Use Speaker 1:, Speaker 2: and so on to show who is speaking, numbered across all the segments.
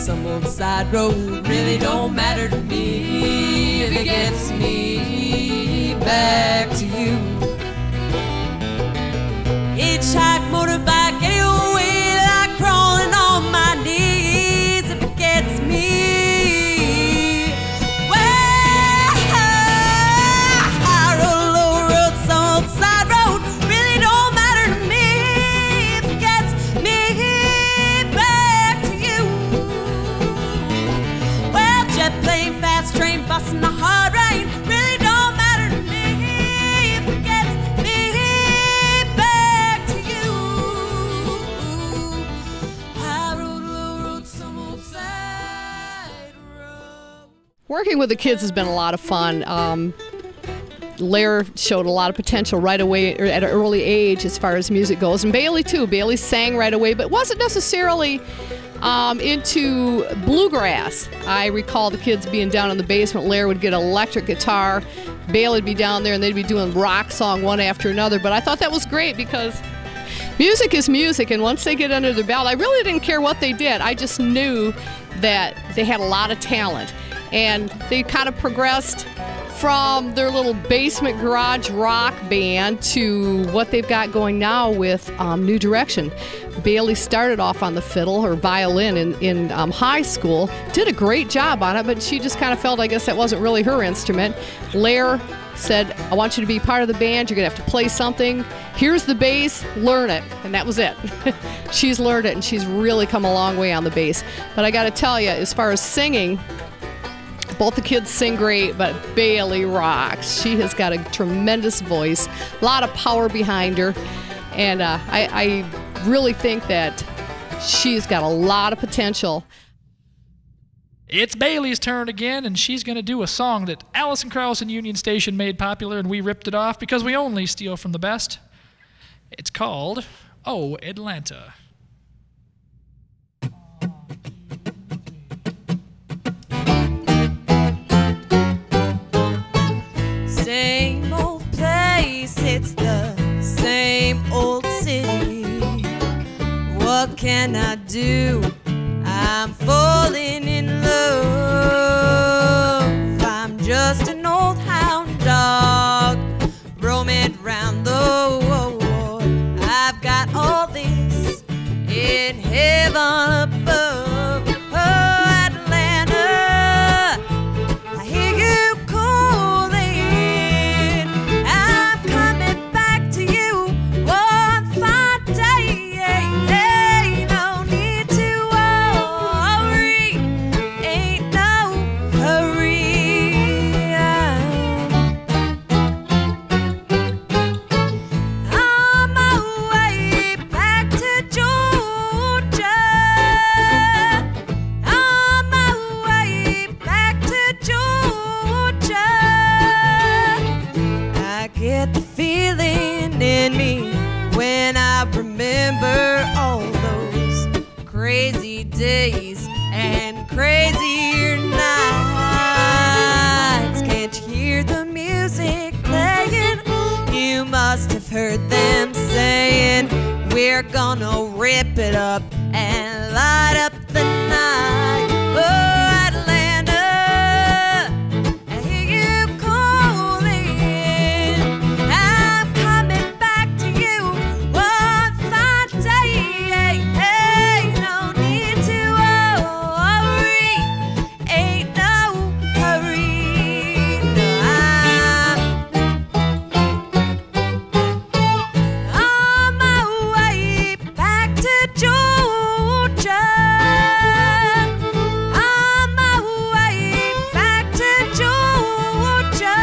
Speaker 1: some old side road. Really don't matter to me if it gets me back to you. Hitchhike, motorbike, any old way, like crawling on my knees if it gets me. Well, I rode a low road, some old side road. Really don't matter to me if it gets me back to you. Well, jet plane, fast train, busting the hard rain. Really don't matter to me if it gets me back to you. I rode a low road, some old side road.
Speaker 2: Working with the kids has been a lot of fun. Lare showed a lot of potential right away at an early age as far as music goes, and Bailey too. Bailey sang right away, but wasn't necessarily into bluegrass. I recall the kids being down in the basement. Lare would get an electric guitar. Bailey would be down there, and they'd be doing rock song one after another. But I thought that was great because music is music, and once they get under their belt, I really didn't care what they did. I just knew that they had a lot of talent, and they kind of progressed from their little basement garage rock band to what they've got going now with New Direction. Bailey started off on the fiddle or violin in high school, did a great job on it, but she just kind of felt, I guess, that wasn't really her instrument. Lare said, I want you to be part of the band, you're going to have to play something. Here's the bass, learn it. And that was it. She's learned it, and she's really come a long way on the bass. But I got to tell you, as far as singing, both the kids sing great, but Bailey rocks. She has got a tremendous voice, a lot of power behind her, and I really think that she's got a lot of potential.
Speaker 3: It's Bailey's turn again, and she's going to do a song that Allison Krauss and Union Station made popular, and we ripped it off because we only steal from the best. It's called Oh, Atlanta.
Speaker 1: Same old place, it's the same old city. What can I do? I'm falling in love. I'm just an old hound dog roaming round the world. I've got all this in heaven above. Oh, Atlanta, I hear you calling. I'm coming back to you one fine day. Ain't no need to worry, ain't no hurry. On my way back to Georgia. On my way back to Georgia. I get the feeling in me when I remember all those crazy days and crazier nights. Can't you hear the music playing? You must have heard them saying, we're gonna rip it up and light up the night. Oh, Atlanta, I hear you calling. I'm coming back to you one fine day. Ain't no need to worry, ain't no hurry. No, I'm on my way back to Georgia. On my way back to Georgia.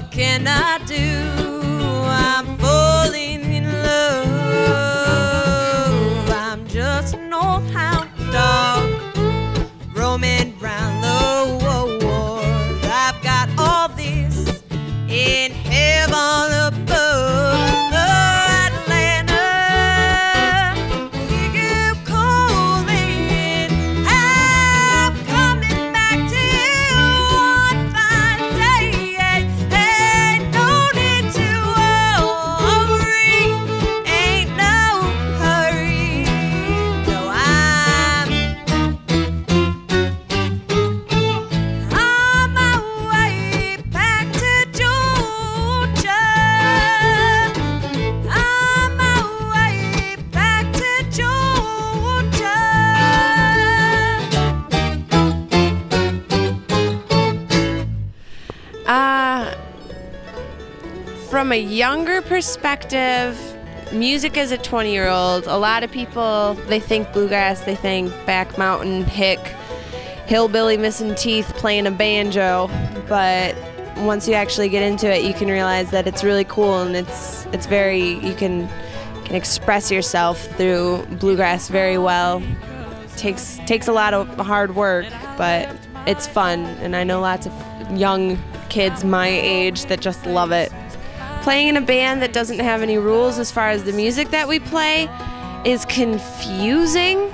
Speaker 1: what can I do? I'm falling in love. I'm just an old hound dog roaming round the world. I've got all this in heaven above. Atlanta, hear you calling. I'm coming back to you one fine day. Ain't no need to worry, ain't no hurry. No, I'm on my way back to Georgia. On my way back to Georgia.
Speaker 4: From a younger perspective, music as a 20-year-old, a lot of people, they think bluegrass, they think back mountain, hick, hillbilly missing teeth playing a banjo, but once you actually get into it, you can realize that it's really cool and it's very, you can express yourself through bluegrass very well. Takes a lot of hard work, but it's fun, and I know lots of young kids my age that just love it. Playing in a band that doesn't have any rules as far as the music that we play is confusing,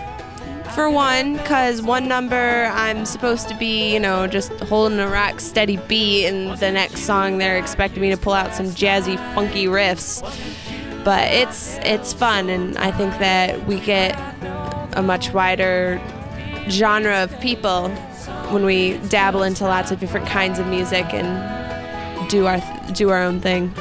Speaker 4: for one, because one number I'm supposed to be, just holding a rock steady beat, and the next song they're expecting me to pull out some jazzy, funky riffs. But it's fun, and I think that we get a much wider genre of people when we dabble into lots of different kinds of music and do our own thing.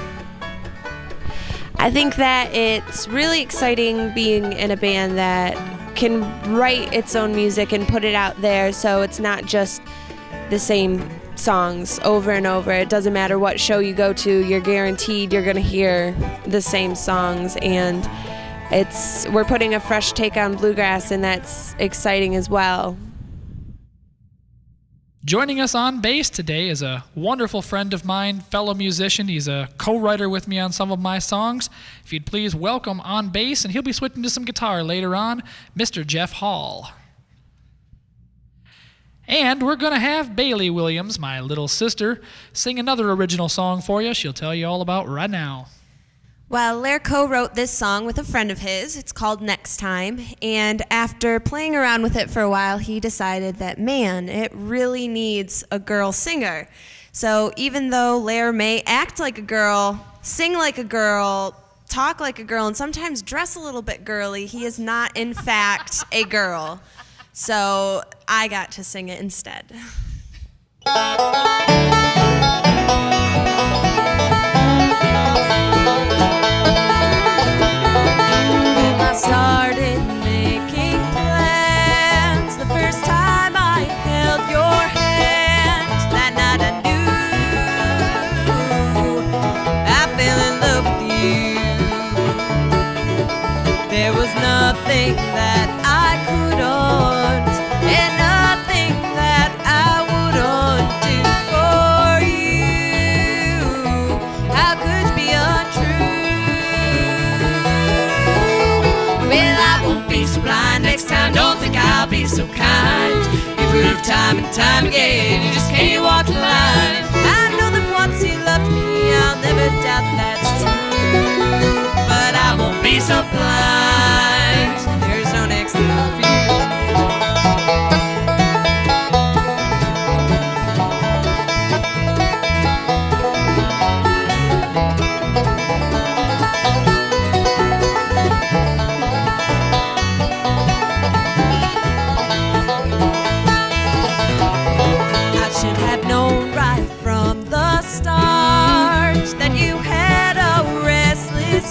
Speaker 4: I think that it's really exciting being in a band that can write its own music and put it out there, so it's not just the same songs over and over. It doesn't matter what show you go to, you're guaranteed you're going to hear the same songs, and we're putting a fresh take on bluegrass, and that's exciting as well.
Speaker 3: Joining us on bass today is a wonderful friend of mine, fellow musician. He's a co-writer with me on some of my songs. If you'd please welcome on bass, and he'll be switching to some guitar later on, Mr. Jeff Hall. And we're going to have Bailey Williams, my little sister, sing another original song for you. She'll tell you all about right now.
Speaker 1: Well, Lare co-wrote this song with a friend of his. It's called Next Time. And after playing around with it for a while, he decided that, man, it really needs a girl singer. So even though Lare may act like a girl, sing like a girl, talk like a girl, and sometimes dress a little bit girly, he is not, in fact, a girl. So I got to sing it instead. I started making plans the first time I held your hand. That night I knew I fell in love with you. There was nothing that I couldn't, and nothing that I wouldn't do for you. How could you be untrue? Well, I won't be so blind next time. Don't think I'll be so kind. You proved time and time again you just can't walk the line. I know that once you loved me, I'll never doubt that's true. But I won't be so blind. There's no next time for you.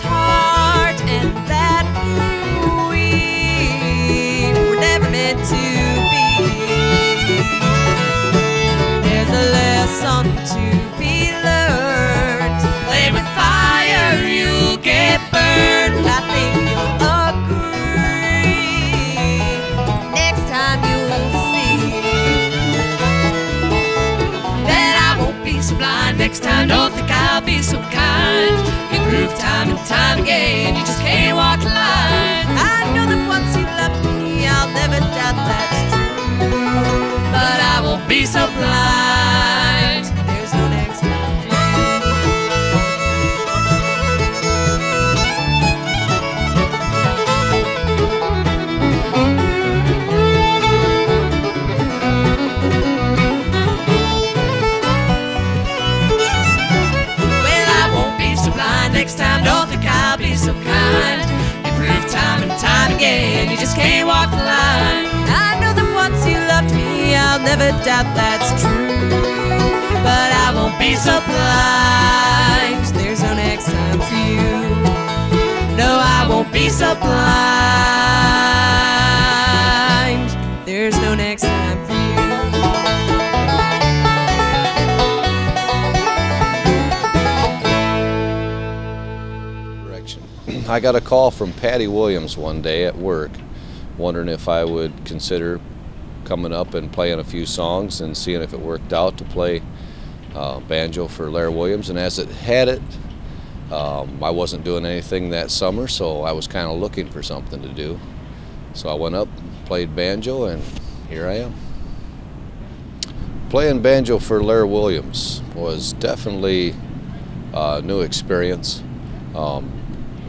Speaker 1: Heart, and that we were never meant to be. There's a lesson to be learned. Play with fire, you'll get burned. I think you'll agree. Next time you'll see that I won't be so blind. Next time, don't think Prove time and time again you just can't walk the line. I know that once you loved me, I'll never doubt that's true. But I won't be so blind. There's no next time. Next time, don't think I'll be so kind. You prove time and time again you just can't walk the line. I know that once you loved me, I'll never doubt that's true. But I won't be so blind. There's no next time for you. No, I won't be so blind. There's no next time for you.
Speaker 5: I got a call from Patty Williams one day at work wondering if I would consider coming up and playing a few songs and seeing if it worked out to play banjo for Lare Williams. And as it had it, I wasn't doing anything that summer, so I was kind of looking for something to do. So I went up, played banjo, and here I am. Playing banjo for Lare Williams was definitely a new experience.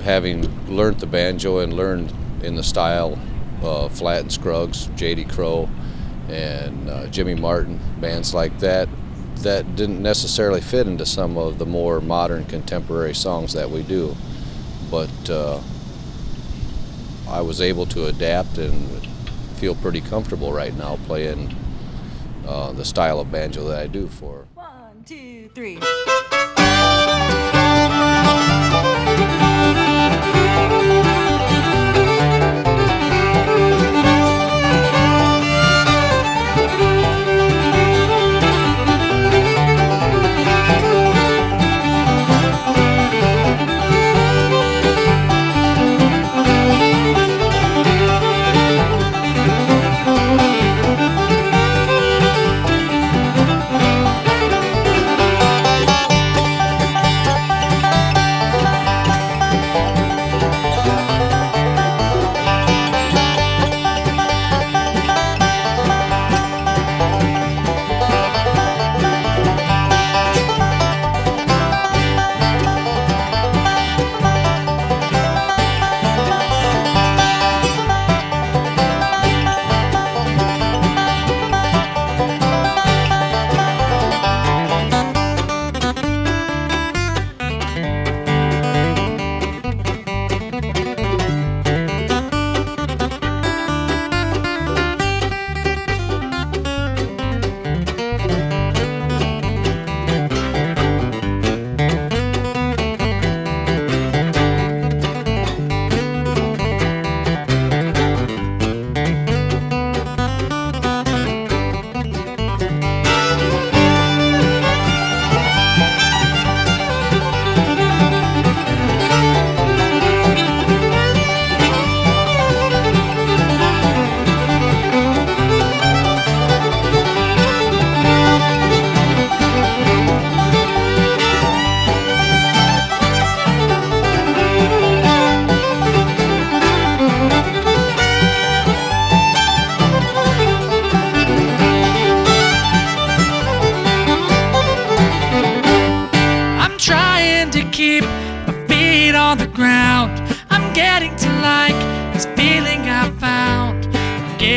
Speaker 5: Having learned the banjo and learned in the style of Flat and Scruggs, J.D. Crowe, and Jimmy Martin, bands like that, that didn't necessarily fit into some of the more modern contemporary songs that we do. But I was able to adapt and feel pretty comfortable right now playing the style of banjo that I do for.
Speaker 1: 1, 2, 3.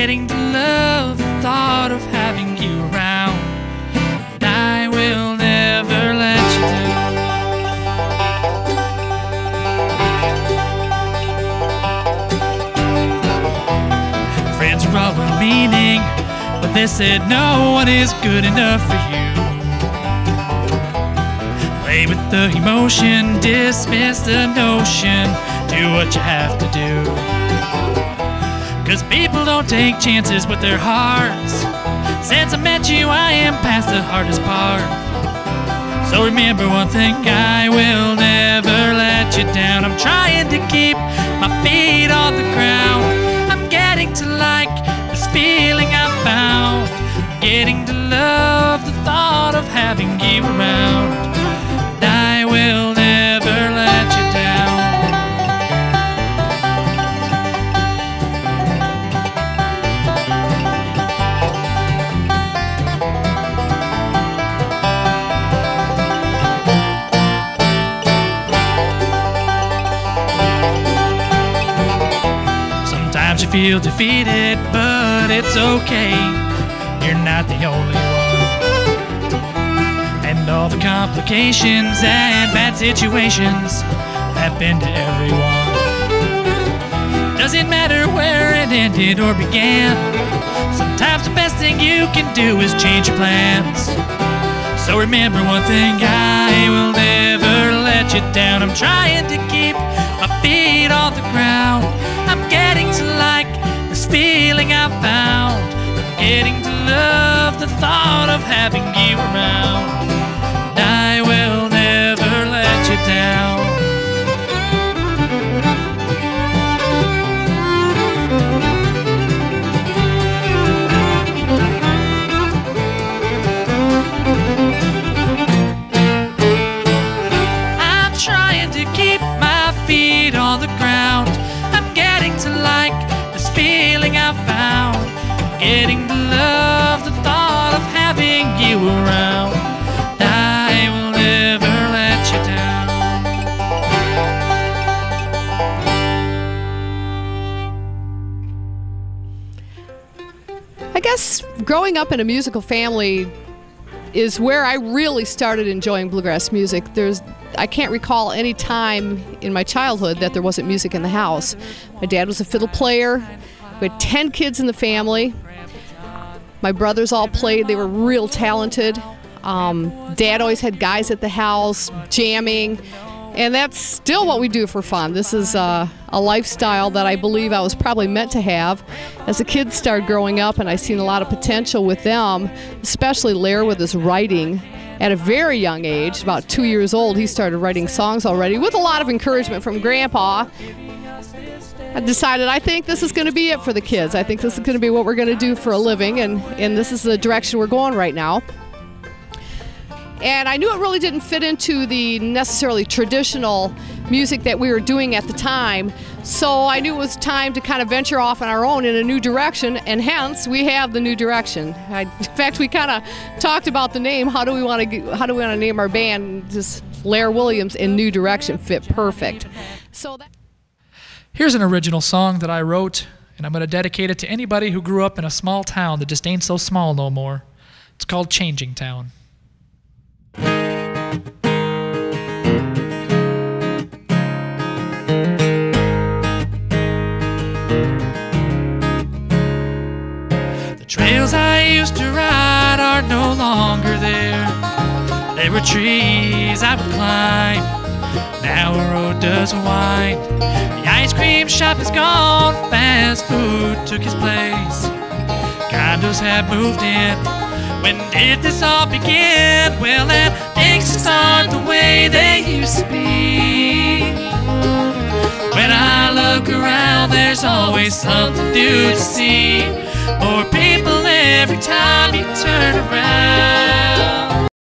Speaker 3: getting to love the thought of having you around. And I will never let you down. Friends were all well-meaning, but they said no one is good enough for you. Play with the emotion, dismiss the notion, do what you have to do. 'Cause people don't take chances with their hearts. Since I met you, I am past the hardest part. So remember one thing, I will never let you down. I'm trying to keep my feet on the ground. I'm getting to like this feeling I found. Getting to love the thought of having you around. And I will never let you down. feel defeated, but it's okay. You're not the only one. And all the complications and bad situations happen to everyone. Doesn't matter where it ended or began. Sometimes the best thing you can do is change your plans. So remember one thing, I will never let you down. I'm trying to keep my feet on the ground. I'm getting to like this feeling I found. I'm getting to love the thought of having you around. And I will never let you down. On the ground, I'm getting to like this feeling I found. Getting to love the thought of having you around. I will never let you down.
Speaker 2: I guess growing up in a musical family is where I really started enjoying bluegrass music. I can't recall any time in my childhood that there wasn't music in the house. My dad was a fiddle player. We had 10 kids in the family. My brothers all played. They were real talented. Dad always had guys at the house jamming, and that's still what we do for fun. This is a lifestyle that I believe I was probably meant to have. As the kids started growing up, and I seen a lot of potential with them, especially Lare with his writing. At a very young age, about 2 years old, he started writing songs already with a lot of encouragement from Grandpa. I decided I think this is going to be it for the kids. I think this is going to be what we're going to do for a living, and this is the direction we're going right now. And I knew it really didn't fit into the necessarily traditional music that we were doing at the time, so I knew it was time to kind of venture off on our own in a new direction, and hence we have the new direction. In fact, we kind of talked about the name. How do we want to name our band? Just Lare Williams and New Direction fit perfect. So
Speaker 3: here's an original song that I wrote, and I'm going to dedicate it to anybody who grew up in a small town that just ain't so small no more. It's called Changing Town. The trails I used to ride are no longer there. There were trees I would climb. Now a road does wind. The ice cream shop is gone. Fast food took its place. Condos have moved in. When did this all begin? Well, and things just aren't the way they used to be. When I look around, there's always something new to see. More people every time you turn around.